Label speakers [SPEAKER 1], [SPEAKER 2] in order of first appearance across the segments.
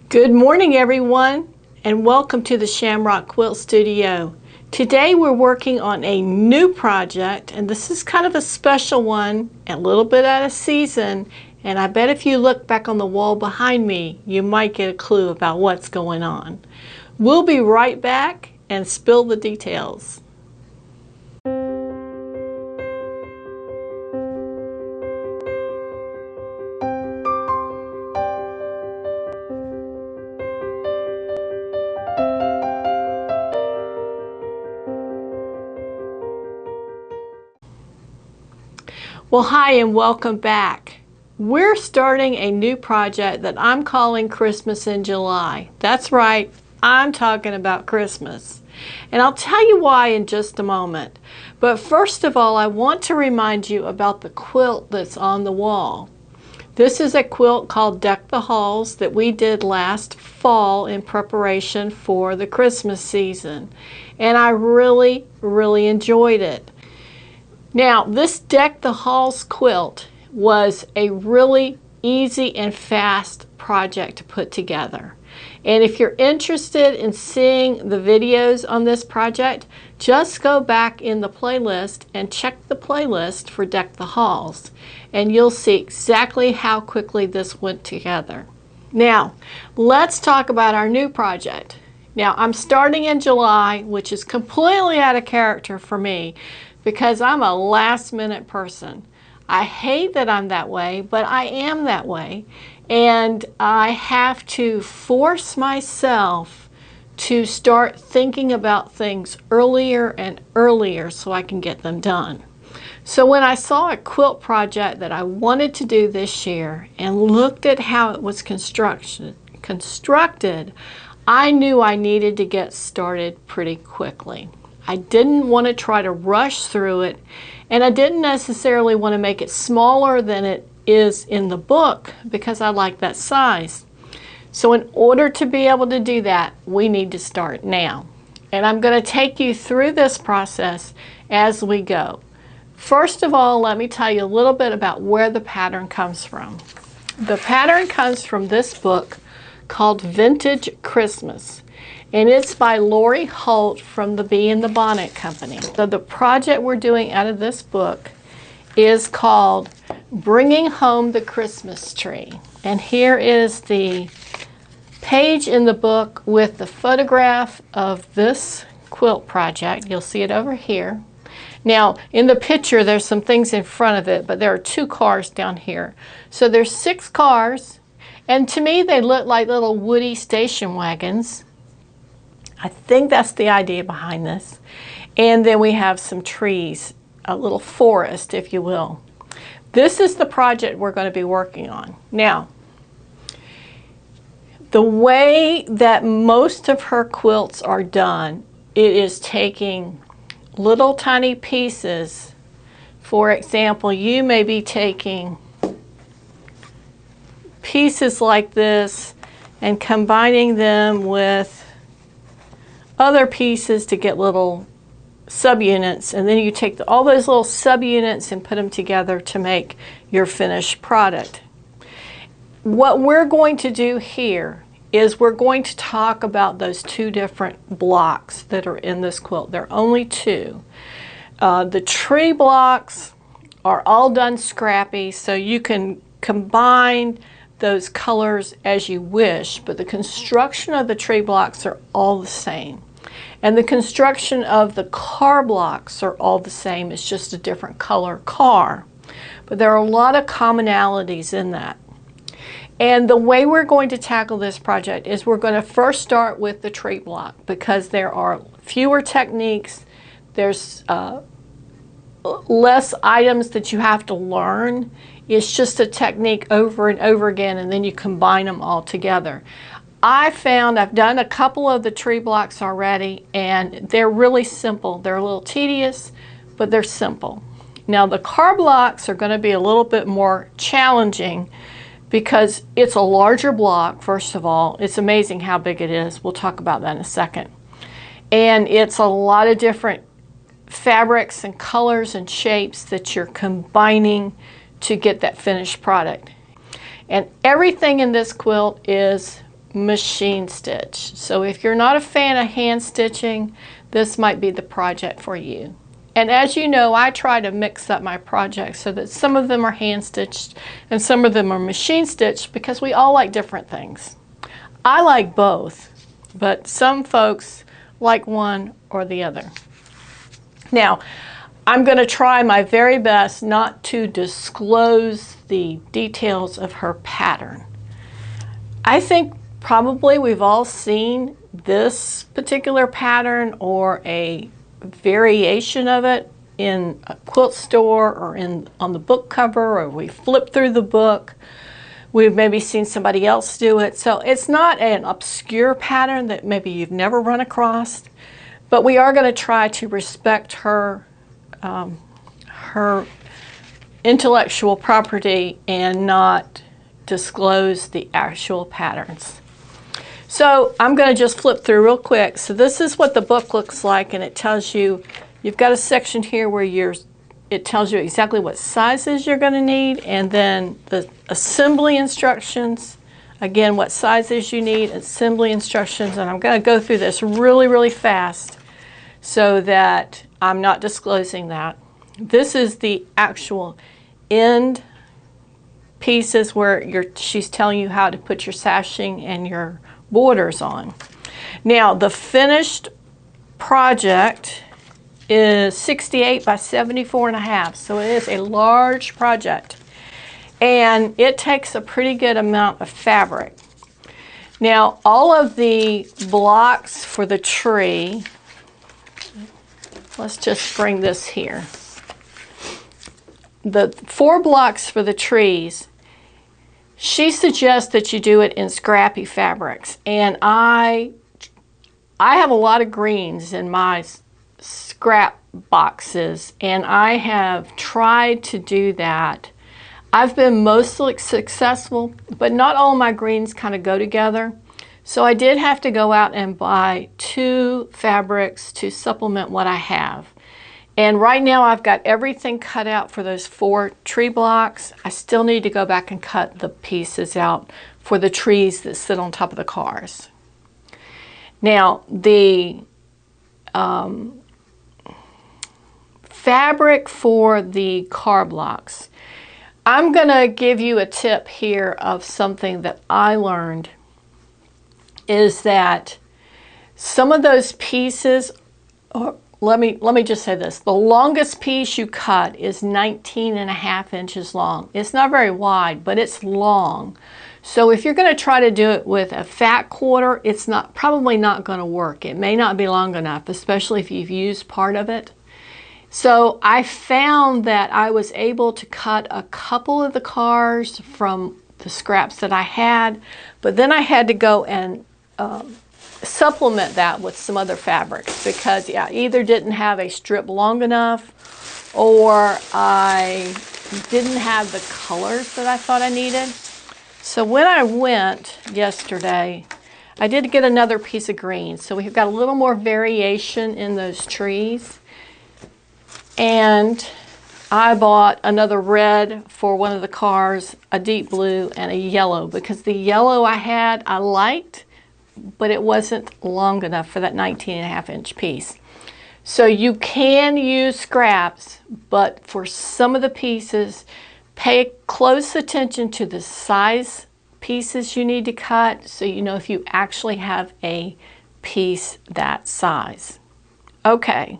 [SPEAKER 1] Good morning everyone, and welcome to the Shamrock Quilt Studio. Today we're working on a new project, and this is kind of a special one, a little bit out of season, and I bet if you look back on the wall behind me, you might get a clue about what's going on. We'll be right back and spill the details. Well, hi and welcome back. We're starting a new project that I'm calling Christmas in July. That's right, I'm talking about Christmas. And I'll tell you why in just a moment. But first of all, I want to remind you about the quilt that's on the wall. This is a quilt called Deck the Halls that we did last fall in preparation for the Christmas season. And I really enjoyed it. Now, this Deck the Halls quilt was a really easy and fast project to put together. And if you're interested in seeing the videos on this project, just go back in the playlist and check the playlist for Deck the Halls, and you'll see exactly how quickly this went together. Now, let's talk about our new project. Now, I'm starting in July, which is completely out of character for me, because I'm a last-minute person. I hate that I'm that way, but I am that way. And I have to force myself to start thinking about things earlier and earlier so I can get them done. So when I saw a quilt project that I wanted to do this year and looked at how it was constructed, I knew I needed to get started pretty quickly. I didn't want to try to rush through it, and I didn't necessarily want to make it smaller than it is in the book because I like that size. So in order to be able to do that, we need to start now. And I'm going to take you through this process as we go. First of all, let me tell you a little bit about where the pattern comes from. The pattern comes from this book called Vintage Christmas. And it's by Lori Holt from the Bee and the Bonnet Company. So the project we're doing out of this book is called Bringing Home the Christmas Tree. And here is the page in the book with the photograph of this quilt project. You'll see it over here. Now, in the picture, there's some things in front of it, but there are 2 cars down here. So there's 6 cars, and to me, they look like little woody station wagons. I think that's the idea behind this. And then we have some trees, a little forest, if you will. This is the project we're going to be working on. Now, the way that most of her quilts are done, it is taking little tiny pieces. For example, you may be taking pieces like this and combining them with other pieces to get little subunits, and then you take all those little subunits and put them together to make your finished product. What we're going to do here is we're going to talk about those 2 different blocks that are in this quilt. There are only 2. The tree blocks are all done scrappy, so you can combine those colors as you wish, but the construction of the tree blocks are all the same. And the construction of the car blocks are all the same. It's just a different color car. But there are a lot of commonalities in that. And the way we're going to tackle this project is we're going to first start with the tree block because there are fewer techniques. There's less items that you have to learn. It's just a technique over and over again, and then you combine them all together. I've done a couple of the tree blocks already, and they're really simple. They're a little tedious, but they're simple. Now the car blocks are going to be a little bit more challenging because it's a larger block, first of all. It's amazing how big it is. We'll talk about that in a second. And it's a lot of different fabrics and colors and shapes that you're combining to get that finished product. And everything in this quilt is machine stitch. So if you're not a fan of hand stitching, this might be the project for you. And as you know, I try to mix up my projects so that some of them are hand stitched and some of them are machine stitched, because we all like different things. I like both, but some folks like one or the other. Now, I'm going to try my very best not to disclose the details of her pattern. I think probably we've all seen this particular pattern or a variation of it in a quilt store or on the book cover, or we flip through the book. We've maybe seen somebody else do it. So it's not an obscure pattern that maybe you've never run across, but we are going to try to respect her intellectual property and not disclose the actual patterns. So I'm going to just flip through real quick. So this is what the book looks like, and it tells you, you've got a section here where it tells you exactly what sizes you're going to need, and then the assembly instructions, again, what sizes you need, assembly instructions, and I'm going to go through this really, really fast so that I'm not disclosing that. This is the actual end pieces where she's telling you how to put your sashing and your borders on. Now, the finished project is 68 by 74 and a half, so it is a large project, and it takes a pretty good amount of fabric. Now, all of the blocks for the tree, let's just bring this here. The 4 blocks for the trees, she suggests that you do it in scrappy fabrics, and I have a lot of greens in my scrap boxes, and I have tried to do that. I've been mostly successful, but not all my greens kind of go together. So I did have to go out and buy 2 fabrics to supplement what I have. And right now I've got everything cut out for those 4 tree blocks. I still need to go back and cut the pieces out for the trees that sit on top of the cars. Now, the fabric for the car blocks, I'm going to give you a tip here of something that I learned, is that some of those pieces, let me just say this, the longest piece you cut is 19.5 inches long. It's not very wide, but it's long. So if you're going to try to do it with a fat quarter, it's probably not going to work. It may not be long enough, especially if you've used part of it. So I found that I was able to cut a couple of the cars from the scraps that I had, but then I had to go and supplement that with some other fabrics, because I either didn't have a strip long enough or I didn't have the colors that I thought I needed. So when I went yesterday, I did get another piece of green. So we've got a little more variation in those trees. And I bought another red for one of the cars, a deep blue, and a yellow, because the yellow I liked, but it wasn't long enough for that 19.5 inch piece. So you can use scraps, but for some of the pieces, pay close attention to the size pieces you need to cut, so you know if you actually have a piece that size. Okay,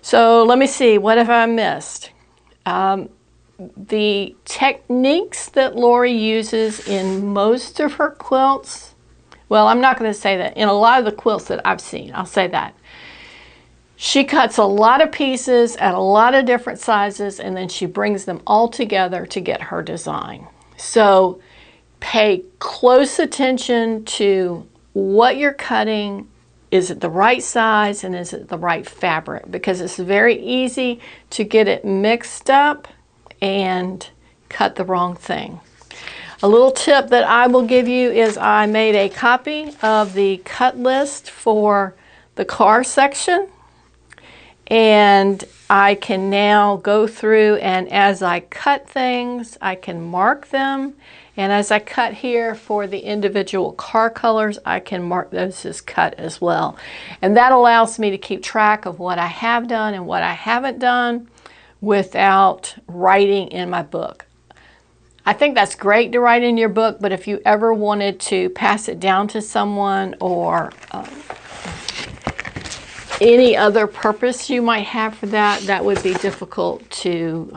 [SPEAKER 1] so let me see, what have I missed? The techniques that Lori uses in most of her quilts, well, I'm not going to say that. In a lot of the quilts that I've seen, I'll say that. She cuts a lot of pieces at a lot of different sizes, and then she brings them all together to get her design. So pay close attention to what you're cutting. Is it the right size, and is it the right fabric? Because it's very easy to get it mixed up and cut the wrong thing. A little tip that I will give you is I made a copy of the cut list for the car section, and I can now go through, and as I cut things, I can mark them, And as I cut here for the individual car colors, I can mark those as cut as well. And that allows me to keep track of what I have done and what I haven't done without writing in my book. I think that's great to write in your book, but if you ever wanted to pass it down to someone or any other purpose you might have for that, that would be difficult to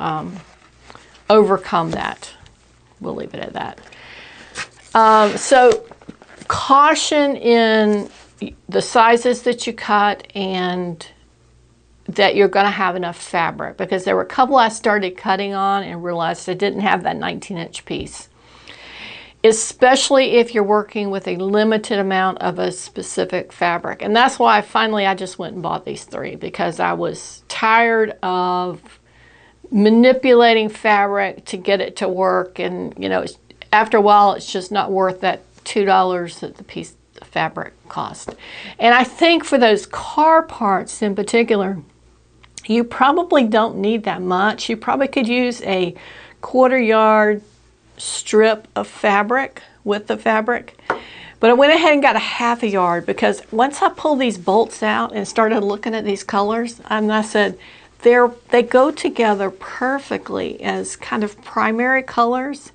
[SPEAKER 1] overcome that. We'll leave it at that. So caution in the sizes that you cut and that you're going to have enough fabric, because there were a couple I started cutting on and realized I didn't have that 19-inch piece. Especially if you're working with a limited amount of a specific fabric. And that's why finally I just went and bought these 3, because I was tired of manipulating fabric to get it to work, and you know, after a while it's just not worth that $2 that the piece of fabric cost. And I think for those car parts in particular, you probably don't need that much. You probably could use a 1/4 yard strip of fabric with the fabric, but I went ahead and got a 1/2 yard, because once I pulled these bolts out and started looking at these colors, and I said, they go together perfectly as kind of primary colors,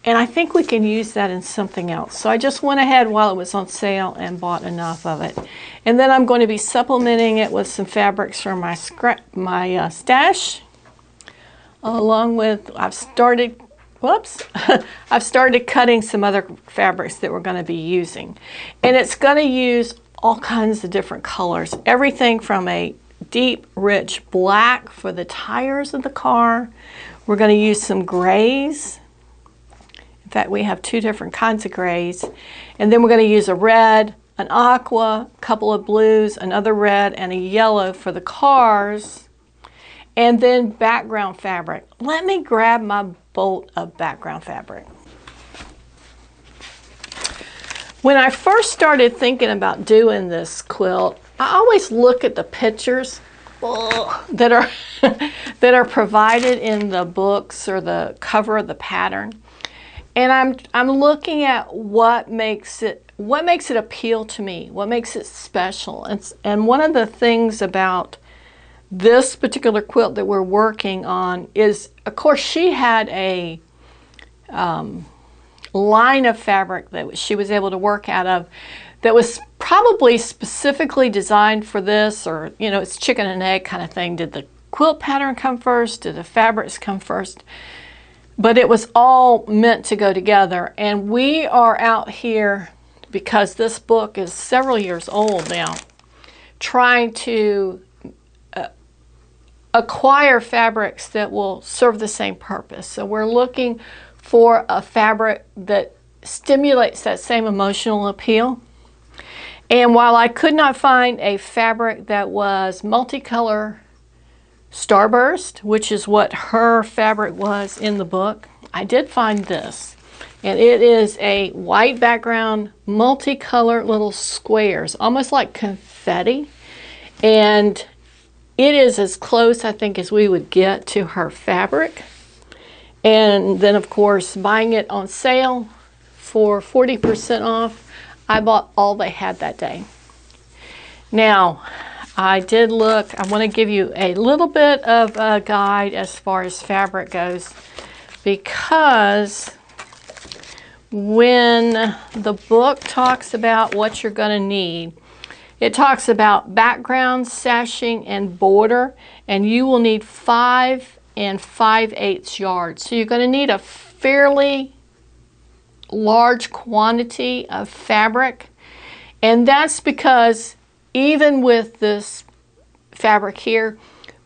[SPEAKER 1] and I think we can use that in something else. So I just went ahead while it was on sale and bought enough of it. And then I'm going to be supplementing it with some fabrics from my stash, along with, I've started cutting some other fabrics that we're going to be using. And it's going to use all kinds of different colors. Everything from a deep, rich black for the tires of the car. We're going to use some grays. In fact, we have 2 different kinds of grays. And then we're going to use a red, an aqua, a couple of blues, another red, and a yellow for the cars. And then background fabric. Let me grab my bolt of background fabric. When I first started thinking about doing this quilt, I always look at the pictures that are that are provided in the books or the cover of the pattern, and I'm looking at what makes it appeal to me, what makes it special. And one of the things about this particular quilt that we're working on is, of course, she had a line of fabric that she was able to work out of that was probably specifically designed for this, or, you know, it's chicken and egg kind of thing. Did the quilt pattern come first? Did the fabrics come first? But it was all meant to go together. And we are out here, because this book is several years old now, trying to acquire fabrics that will serve the same purpose. So we're looking for a fabric that stimulates that same emotional appeal. And while I could not find a fabric that was multicolor starburst, which is what her fabric was in the book, I did find this. And it is a white background, multicolored little squares, almost like confetti. And it is as close, I think, as we would get to her fabric. And then, of course, buying it on sale for 40% off, I bought all they had that day. Now, I did look. I want to give you a little bit of a guide as far as fabric goes, because when the book talks about what you're going to need, it talks about background, sashing, and border, and you will need 5 5/8 yards. So you're going to need a fairly large quantity of fabric, and that's because even with this fabric here,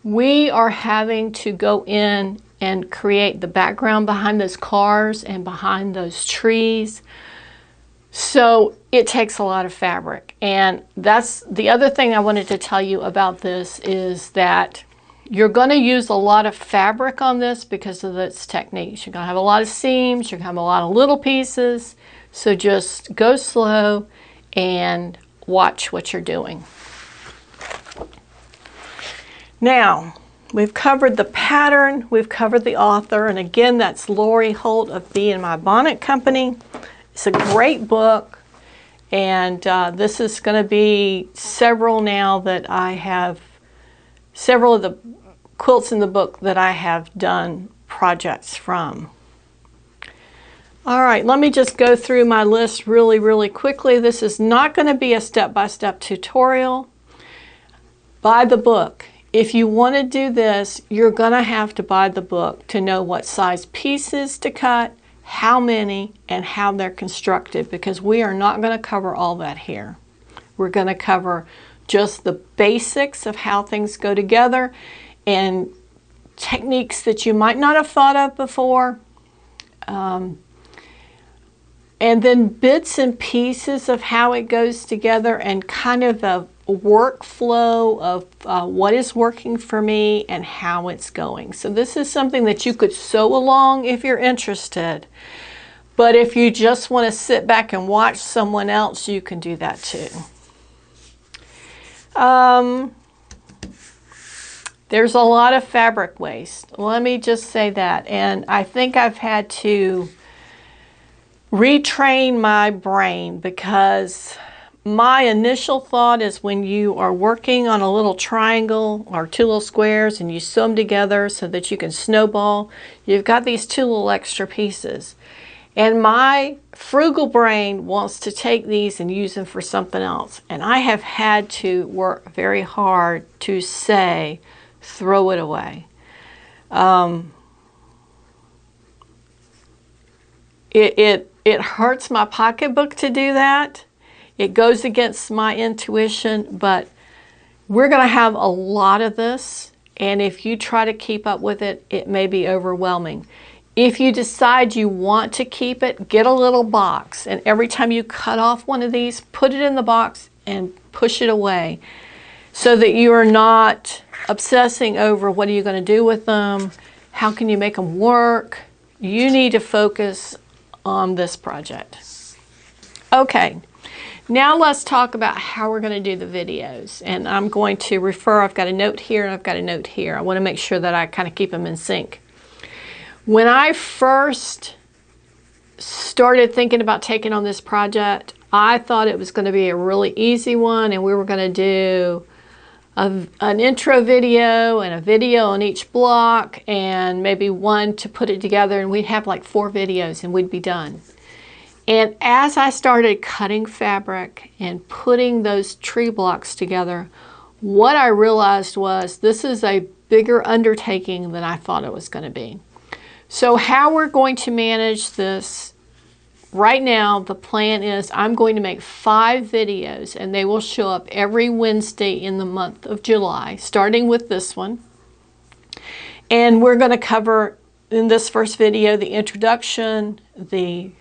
[SPEAKER 1] we are having to go in and create the background behind those cars and behind those trees. So it takes a lot of fabric. And that's the other thing I wanted to tell you about this, is that you're going to use a lot of fabric on this because of its techniques. You're going to have a lot of seams, you're going to have a lot of little pieces. So just go slow and watch what you're doing. Now, We've covered the pattern, we've covered the author, and again, that's Lori Holt of Bee in My Bonnet Company. It's a great book, and this is going to be several now that I have, several of the quilts in the book that I have done projects from. All right, let me just go through my list really quickly. This is not going to be a step-by-step tutorial. Buy the book. If you want to do this, you're going to have to buy the book to know what size pieces to cut, how many, and how they're constructed, because we are not going to cover all that here. We're going to cover just the basics of how things go together and techniques that you might not have thought of before. And then bits and pieces of how it goes together and kind of a workflow of what is working for me and how it's going. So this is something that you could sew along if you're interested. But if you just want to sit back and watch someone else, you can do that too. There's a lot of fabric waste. Let me just say that. And I think I've had to retrain my brain, because my initial thought is when you are working on a little triangle or two little squares and you sew them together so that you can snowball, you've got these two little extra pieces. And my frugal brain wants to take these and use them for something else. And I have had to work very hard to say, throw it away. It hurts my pocketbook to do that. It goes against my intuition, but we're going to have a lot of this, and if you try to keep up with it, it may be overwhelming. If you decide you want to keep it, get a little box, and every time you cut off one of these, put it in the box and push it away so that you are not obsessing over what are you going to do with them, how can you make them work. You need to focus on this project. Okay. Now let's talk about how we're going to do the videos. And I'm going to refer, I've got a note here and I've got a note here. I want to make sure that I kind of keep them in sync. When I first started thinking about taking on this project, I thought it was going to be a really easy one, and we were going to do an intro video and a video on each block and maybe one to put it together, and we'd have like 4 videos and we'd be done. And as I started cutting fabric and putting those tree blocks together, what I realized was this is a bigger undertaking than I thought it was going to be. So how we're going to manage this, right now the plan is I'm going to make 5 videos, and they will show up every Wednesday in the month of July, starting with this one. And we're going to cover in this first video the introduction, the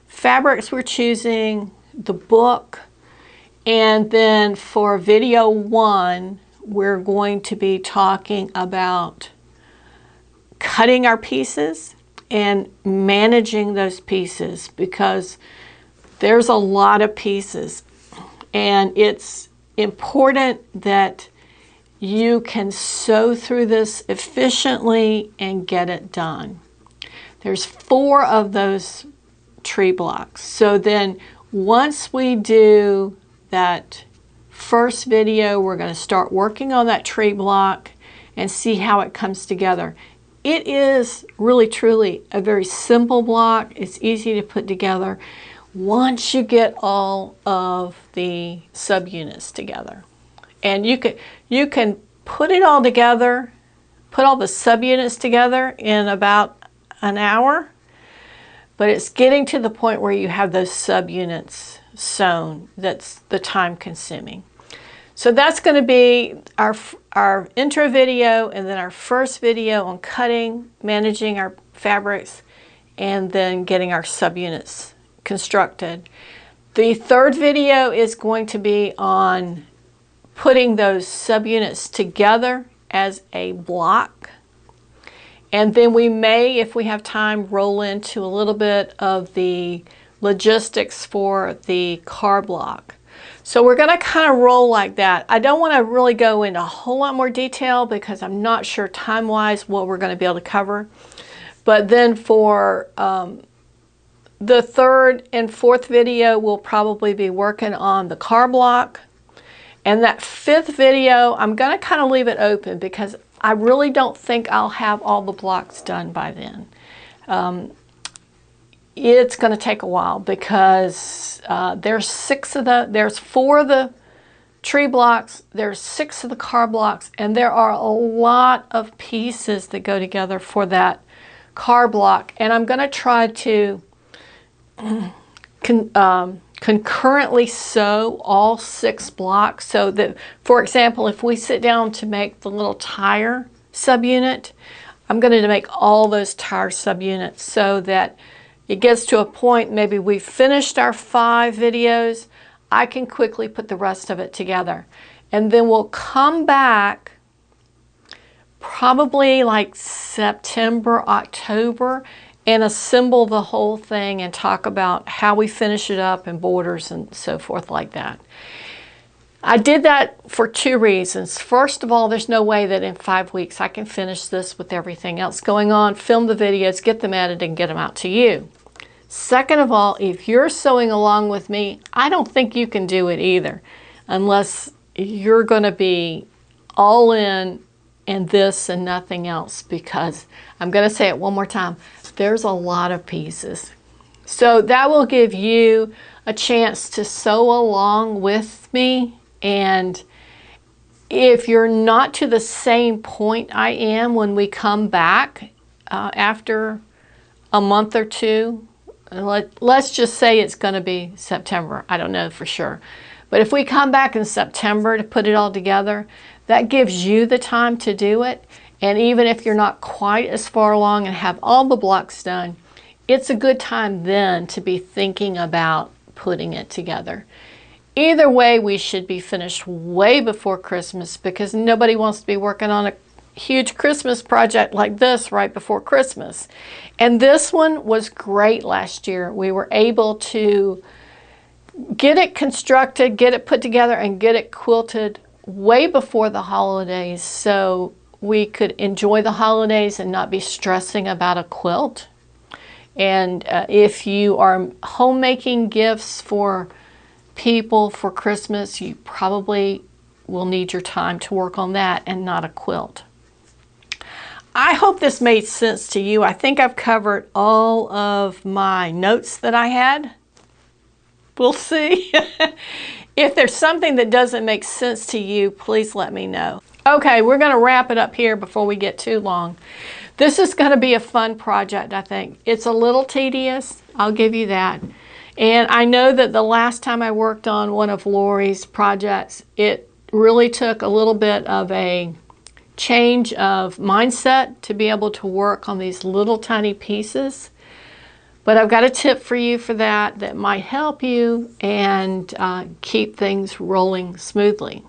[SPEAKER 1] fabrics we're choosing, the book, and then for video 1 we're going to be talking about cutting our pieces and managing those pieces, because there's a lot of pieces and it's important that you can sew through this efficiently and get it done. There's 4 of those tree blocks. So then once we do that first video, we're going to start working on that tree block and see how it comes together. It is really truly a very simple block. It's easy to put together once you get all of the subunits together. And you can put it all together, put all the subunits together in about an hour. But it's getting to the point where you have those subunits sewn that's the time consuming. So that's going to be our intro video, and then our first video on cutting, managing our fabrics, and then getting our subunits constructed. The third video is going to be on putting those subunits together as a block. And then we may, if we have time, roll into a little bit of the logistics for the car block. So we're going to kind of roll like that. I don't want to really go into a whole lot more detail because I'm not sure time-wise what we're going to be able to cover. But then for the third and fourth video, we'll probably be working on the car block. And that fifth video, I'm going to kind of leave it open because I really don't think I'll have all the blocks done by then. It's going to take a while because there's 4 of the tree blocks, there's 6 of the car blocks, and there are a lot of pieces that go together for that car block. And I'm going to try to concurrently sew all 6 blocks so that, for example, if we sit down to make the little tire subunit, I'm going to make all those tire subunits so that it gets to a point, maybe we've finished our 5 videos, I can quickly put the rest of it together. And then we'll come back probably like September, October, and assemble the whole thing and talk about how we finish it up and borders and so forth like that. I did that for 2 reasons. First of all, there's no way that in 5 weeks I can finish this with everything else going on, film the videos, get them edited, and get them out to you. Second of all, if you're sewing along with me, I don't think you can do it either unless you're going to be all in and this and nothing else, because I'm going to say it one more time, there's a lot of pieces. So that will give you a chance to sew along with me. And if you're not to the same point I am when we come back after a month or 2, let's just say it's going to be September. I don't know for sure. But if we come back in September to put it all together, that gives you the time to do it. And even if you're not quite as far along and have all the blocks done, it's a good time then to be thinking about putting it together. Either way, we should be finished way before Christmas because nobody wants to be working on a huge Christmas project like this right before Christmas. And this one was great last year. We were able to get it constructed, get it put together, and get it quilted way before the holidays so we could enjoy the holidays and not be stressing about a quilt. And if you are homemaking gifts for people for Christmas, you probably will need your time to work on that and not a quilt. I hope this made sense to you. I think I've covered all of my notes that I had. We'll see. If there's something that doesn't make sense to you, please let me know. Okay, we're going to wrap it up here before we get too long. This is going to be a fun project, I think. It's a little tedious, I'll give you that. And I know that the last time I worked on one of Lori's projects, it really took a little bit of a change of mindset to be able to work on these little tiny pieces. But I've got a tip for you for that might help you and keep things rolling smoothly.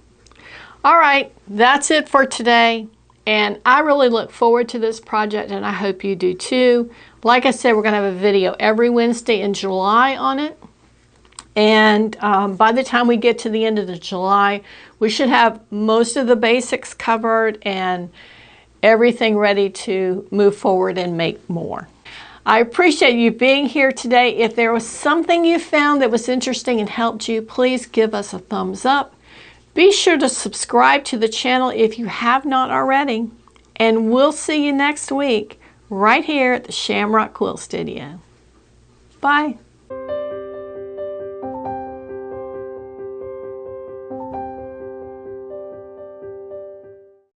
[SPEAKER 1] All right, that's it for today. And I really look forward to this project, and I hope you do too. Like I said, we're going to have a video every Wednesday in July on it. And by the time we get to the end of July, we should have most of the basics covered and everything ready to move forward and make more. I appreciate you being here today. If there was something you found that was interesting and helped you, please give us a thumbs up. Be sure to subscribe to the channel if you have not already. And we'll see you next week right here at the Shamrock Quilt Studio. Bye.